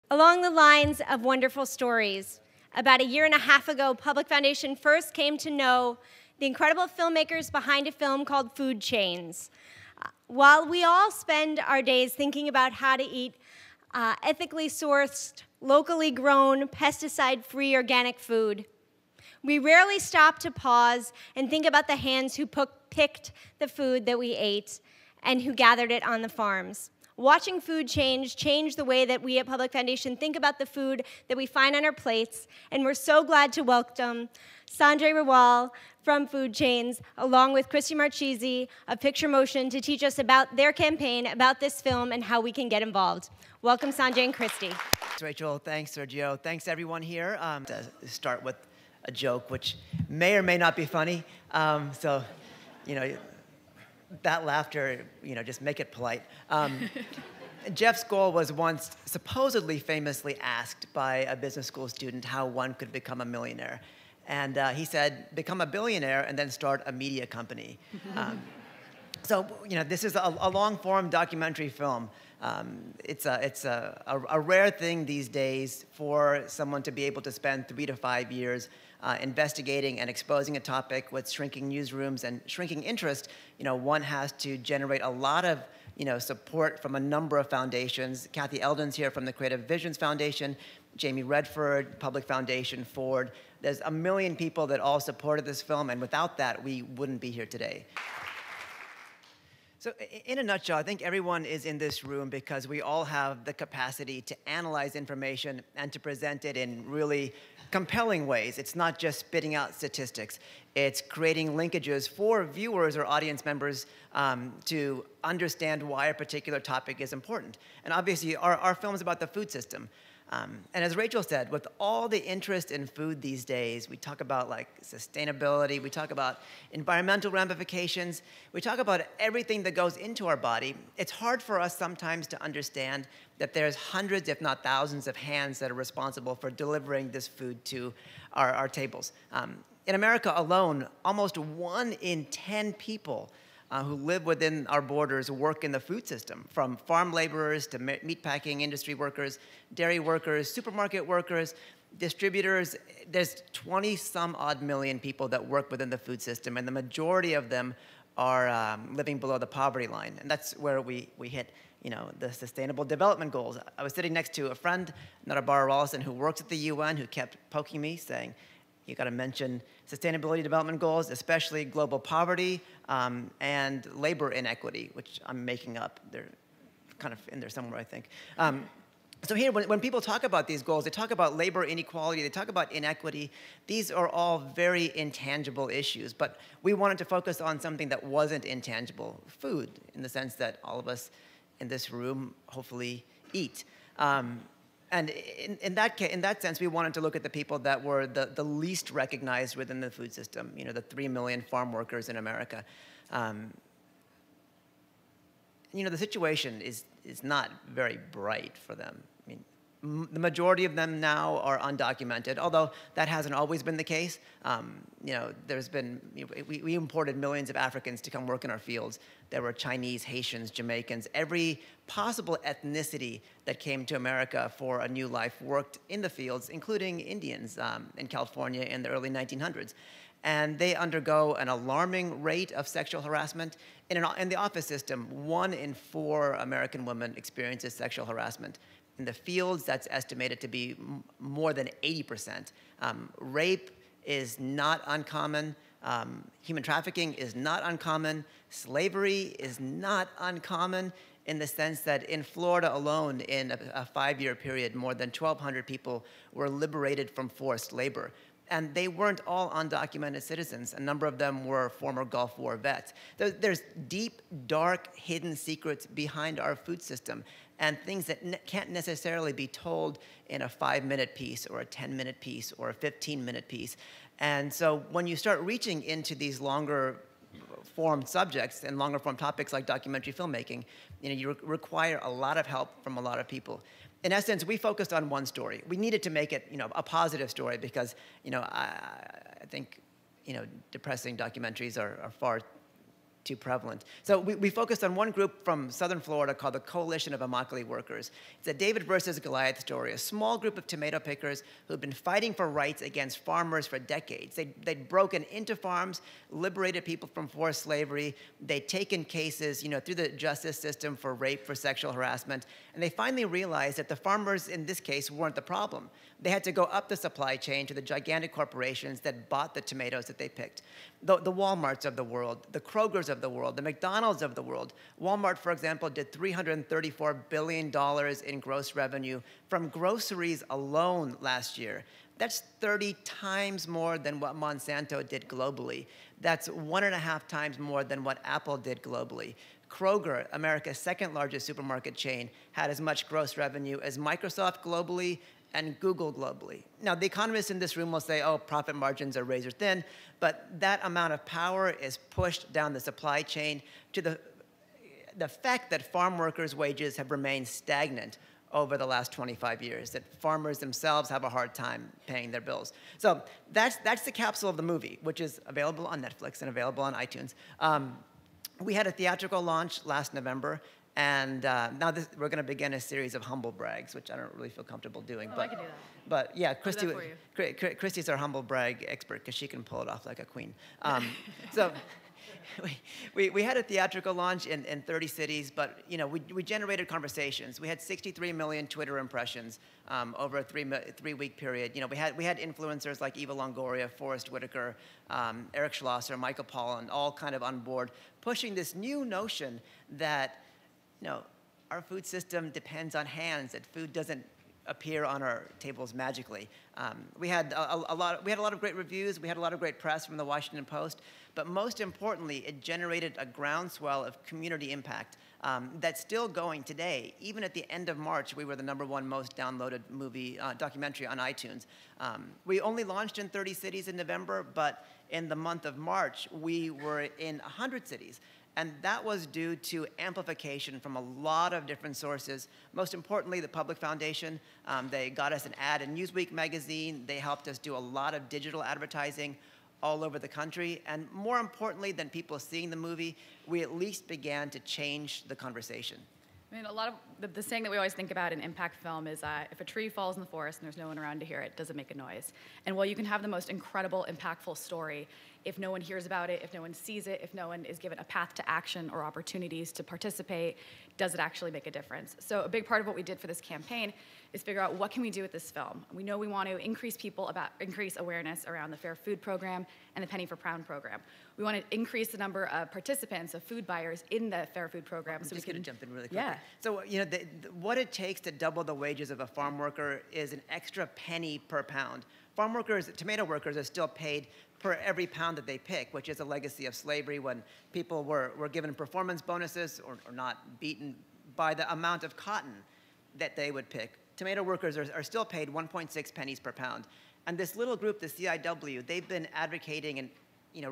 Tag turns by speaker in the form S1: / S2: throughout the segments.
S1: Along the lines of wonderful stories, about a year and a half ago, Public Foundation first came to know the incredible filmmakers behind a film called Food Chains. While we all spend our days thinking about how to eat ethically sourced, locally grown, pesticide-free organic food, we rarely stop to pause and think about the hands who picked the food that we ate and who gathered it on the farms. Watching Food change the way that we at Public Foundation think about the food that we find on our plates, and we're so glad to welcome Sanjay Rawal from Food Chains, along with Christy Marchese of Picture Motion, to teach us about their campaign, about this film, and how we can get involved. Welcome, Sanjay and Christy.
S2: Thanks, Rachel. Thanks, Sergio. Thanks, everyone here. To start with a joke, which may or may not be funny. So, you know, that laughter, you know, just make it polite. Jeff Skoll was once supposedly famously asked by a business school student how one could become a millionaire. And he said, become a billionaire and then start a media company. So, you know, this is a long-form documentary film. It's a rare thing these days for someone to be able to spend 3 to 5 years investigating and exposing a topic with shrinking newsrooms and shrinking interest. You know, one has to generate a lot of, you know, support from a number of foundations. Kathy Eldon's here from the Creative Visions Foundation, Jamie Redford, Public Foundation, Ford. There's a million people that all supported this film, and without that, we wouldn't be here today. So in a nutshell, I think everyone is in this room because we all have the capacity to analyze information and to present it in really compelling ways. It's not just spitting out statistics. It's creating linkages for viewers or audience members to understand why a particular topic is important. And obviously, our film is about the food system. And as Rachel said, with all the interest in food these days, we talk about like sustainability, we talk about environmental ramifications, we talk about everything that goes into our body. It's hard for us sometimes to understand that there's hundreds, if not thousands, of hands that are responsible for delivering this food to our tables. In America alone, almost 1 in 10 people who live within our borders work in the food system, from farm laborers to meatpacking industry workers, dairy workers, supermarket workers, distributors. There's 20-some-odd million people that work within the food system, and the majority of them are living below the poverty line. And that's where we hit, you know, the Sustainable Development Goals. I was sitting next to a friend, Barbara Rollison, who works at the UN, who kept poking me, saying, you got to mention Sustainability Development Goals, especially global poverty and labor inequity, which I'm making up. They're kind of in there somewhere, I think. So here, when people talk about these goals, they talk about labor inequality, they talk about inequity. These are all very intangible issues, but we wanted to focus on something that wasn't intangible, food, in the sense that all of us in this room hopefully eat. And in that sense, we wanted to look at the people that were the least recognized within the food system, you know, the 3 million farm workers in America. You know, the situation is not very bright for them. I mean, the majority of them now are undocumented, although that hasn't always been the case. You know, there's been, we imported millions of Africans to come work in our fields. There were Chinese, Haitians, Jamaicans, every possible ethnicity that came to America for a new life worked in the fields, including Indians in California in the early 1900s. And they undergo an alarming rate of sexual harassment. In the office system, 1 in 4 American women experiences sexual harassment. In the fields, that's estimated to be more than 80%. Rape is not uncommon. Human trafficking is not uncommon. Slavery is not uncommon, in the sense that in Florida alone, in a 5-year period, more than 1,200 people were liberated from forced labor. And they weren't all undocumented citizens. A number of them were former Gulf War vets. There's deep, dark, hidden secrets behind our food system, and things that can't necessarily be told in a 5-minute piece or a 10-minute piece or a 15-minute piece. And so when you start reaching into these longer form subjects and longer form topics like documentary filmmaking, you know, you require a lot of help from a lot of people. In essence, we focused on one story. We needed to make it, you know, a positive story because, you know, I think, you know, depressing documentaries are far too prevalent. So we focused on one group from southern Florida called the Coalition of Immokalee Workers. It's a David versus Goliath story, a small group of tomato pickers who've been fighting for rights against farmers for decades. They'd broken into farms, liberated people from forced slavery. They'd taken cases, through the justice system for rape, for sexual harassment, and they finally realized that the farmers in this case weren't the problem. They had to go up the supply chain to the gigantic corporations that bought the tomatoes that they picked. The Walmarts of the world, the Krogers of the world, the McDonald's of the world. Walmart, for example, did $334 billion in gross revenue from groceries alone last year. That's 30 times more than what Monsanto did globally. That's 1.5 times more than what Apple did globally. Kroger, America's second largest supermarket chain, had as much gross revenue as Microsoft globally and Google globally. Now, the economists in this room will say, oh, profit margins are razor thin, but that amount of power is pushed down the supply chain to the fact that farm workers' wages have remained stagnant over the last 25 years, that farmers themselves have a hard time paying their bills. So that's the capsule of the movie, which is available on Netflix and available on iTunes. We had a theatrical launch last November, and now we're going to begin a series of humble brags, which I don't really feel comfortable doing.
S3: Oh, I can do that.
S2: But yeah, Christy's our humble brag expert because she can pull it off like a queen. So we had a theatrical launch in 30 cities, but we generated conversations. We had 63 million Twitter impressions over a three-week period. We had influencers like Eva Longoria, Forrest Whitaker, Eric Schlosser, Michael Pollan, all kind of on board, pushing this new notion that our food system depends on hands, that food doesn't appear on our tables magically. We had a lot of great reviews. We had a lot of great press from the Washington Post. But most importantly, it generated a groundswell of community impact that's still going today. Even at the end of March, we were the #1 most downloaded documentary on iTunes. We only launched in 30 cities in November, but in the month of March, we were in 100 cities. And that was due to amplification from a lot of different sources. Most importantly, the Public Foundation. They got us an ad in Newsweek magazine. They helped us do a lot of digital advertising all over the country. And more importantly than people seeing the movie, we at least began to change the conversation.
S3: I mean, a lot of the saying that we always think about in impact film is if a tree falls in the forest and there's no one around to hear it, does it make a noise? And while you can have the most incredible, impactful story, if no one hears about it, if no one sees it, if no one is given a path to action or opportunities to participate, does it actually make a difference? So a big part of what we did for this campaign is figure out what can we do with this film. We know we want to increase awareness around the Fair Food Program and the Penny for Pound program. We want to increase the number of participants, of food buyers in the Fair Food Program.
S2: I'm just going to jump in really quickly.
S3: Yeah.
S2: So what it takes to double the wages of a farm worker is an extra penny per pound. Farm workers, tomato workers, are still paid per every pound that they pick, which is a legacy of slavery when people were given performance bonuses or not beaten by the amount of cotton that they would pick. Tomato workers are still paid 1.6 pennies per pound. And this little group, the CIW, they've been advocating and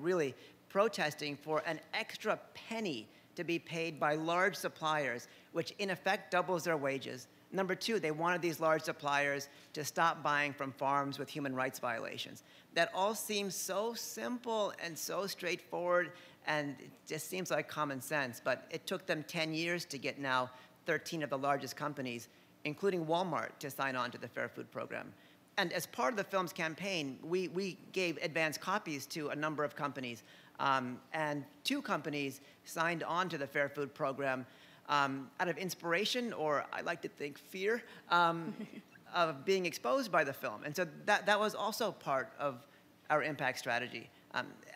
S2: really protesting for an extra penny to be paid by large suppliers, which in effect doubles their wages. Number two, they wanted these large suppliers to stop buying from farms with human rights violations. That all seems so simple and so straightforward, and it just seems like common sense, but it took them 10 years to get now 13 of the largest companies, including Walmart, to sign on to the Fair Food Program. And as part of the film's campaign, we gave advance copies to a number of companies, and 2 companies signed on to the Fair Food Program out of inspiration, or I like to think fear, of being exposed by the film. And so that was also part of our impact strategy.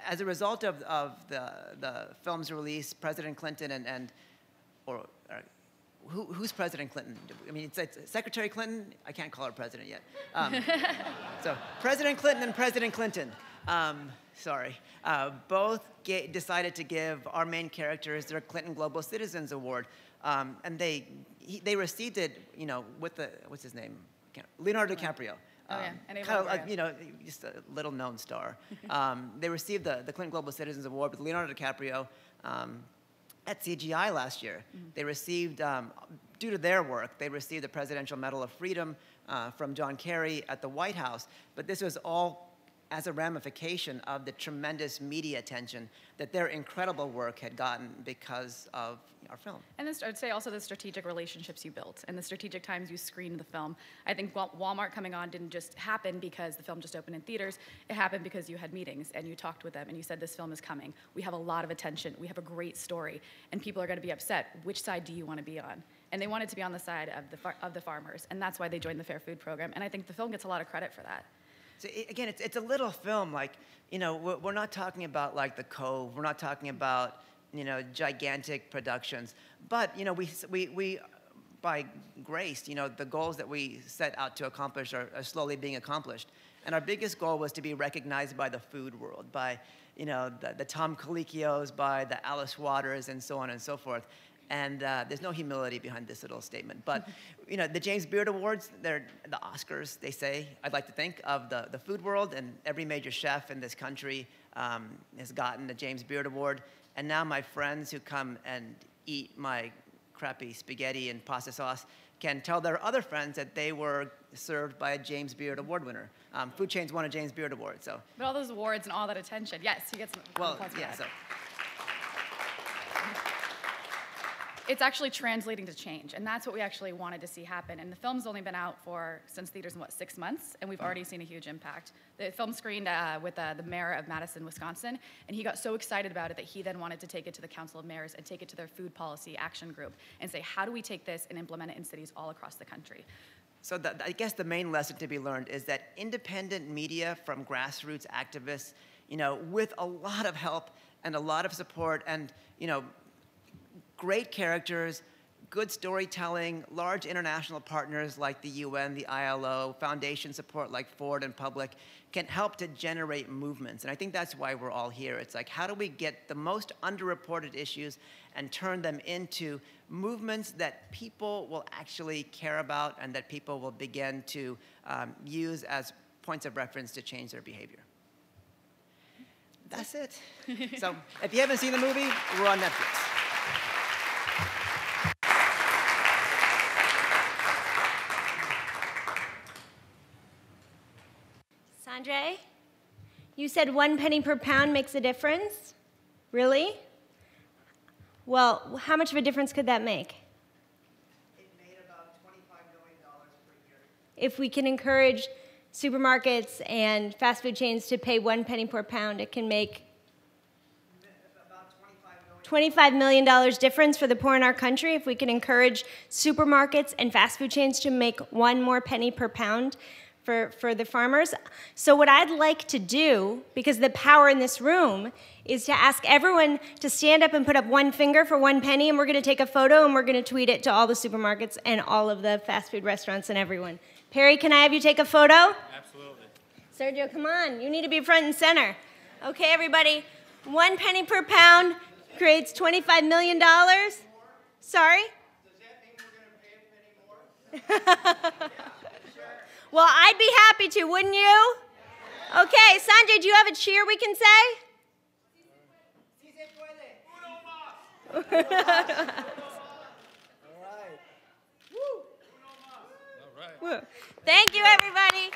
S2: As a result of the film's release, President Clinton who's President Clinton? I mean, it's Secretary Clinton? I can't call her president yet. So President Clinton and President Clinton, both decided to give our main characters their Clinton Global Citizens Award. And they received it, with what's his name? Leonardo DiCaprio.
S3: Oh, yeah.
S2: Kind of like, just a little known star. They received the Clinton Global Citizens Award with Leonardo DiCaprio at CGI last year. Mm-hmm. They received, due to their work, they received the Presidential Medal of Freedom from John Kerry at the White House. But this was all as a ramification of the tremendous media attention that their incredible work had gotten because of our film.
S3: And this, I'd say also the strategic relationships you built and the strategic times you screened the film. I think Walmart coming on didn't just happen because the film just opened in theaters. It happened because you had meetings and you talked with them and you said, this film is coming. We have a lot of attention. We have a great story. And people are going to be upset. Which side do you want to be on? And they wanted to be on the side of the farmers. And that's why they joined the Fair Food Program. And I think the film gets a lot of credit for that.
S2: So again, it's a little film. Like, you know, we're not talking about like The Cove. We're not talking about, you know, gigantic productions. But, you know, we by grace, you know, the goals that we set out to accomplish are slowly being accomplished. And our biggest goal was to be recognized by the food world, by, you know, the Tom Colicchios, by the Alice Waters, and so on and so forth. And there's no humility behind this little statement. But, you know, the James Beard Awards, they're the Oscars, they say, I'd like to think, of the food world. And every major chef in this country has gotten the James Beard Award. And now my friends who come and eat my crappy spaghetti and pasta sauce can tell their other friends that they were served by a James Beard Award winner. Food Chains won a James Beard Award, so.
S3: But all those awards and all that attention, yes, you get some applause for that. It's actually translating to change, and that's what we actually wanted to see happen. And the film's only been out since theaters in, what, 6 months, and we've already seen a huge impact. The film screened with the mayor of Madison, Wisconsin, and he got so excited about it that he then wanted to take it to the Council of Mayors and take it to their food policy action group and say, how do we take this and implement it in cities all across the country?
S2: So I guess the main lesson to be learned is that independent media from grassroots activists, you know, with a lot of help and a lot of support and, you know, great characters, good storytelling, large international partners like the UN, the ILO, foundation support like Ford and Public can help to generate movements. And I think that's why we're all here. It's like, how do we get the most underreported issues and turn them into movements that people will actually care about and that people will begin to use as points of reference to change their behavior. That's it. So if you haven't seen the movie, we're on Netflix.
S1: Sanjay, you said 1 penny per pound makes a difference? Really? Well, how much of a difference could that make?
S2: It made about $25 million per year.
S1: If we can encourage supermarkets and fast food chains to pay 1 penny per pound, it can make
S2: about $25 million.
S1: $25 million difference for the poor in our country if we can encourage supermarkets and fast food chains to make 1 more penny per pound for the farmers. So what I'd like to do, because the power in this room, is to ask everyone to stand up and put up 1 finger for 1 penny, and we're going to take a photo and we're going to tweet it to all the supermarkets and all of the fast food restaurants and everyone. Perry, can I have you take a photo?
S4: Absolutely.
S1: Sergio, come on. You need to be front and center. Okay, everybody. 1 penny per pound creates $25 million. Sorry?
S4: Does that mean we're going to pay a penny more?
S1: Well, I'd be happy to, wouldn't you? Okay, Sanjay, do you have a cheer we can say?
S2: All right.
S4: All right.
S1: Thank you, everybody.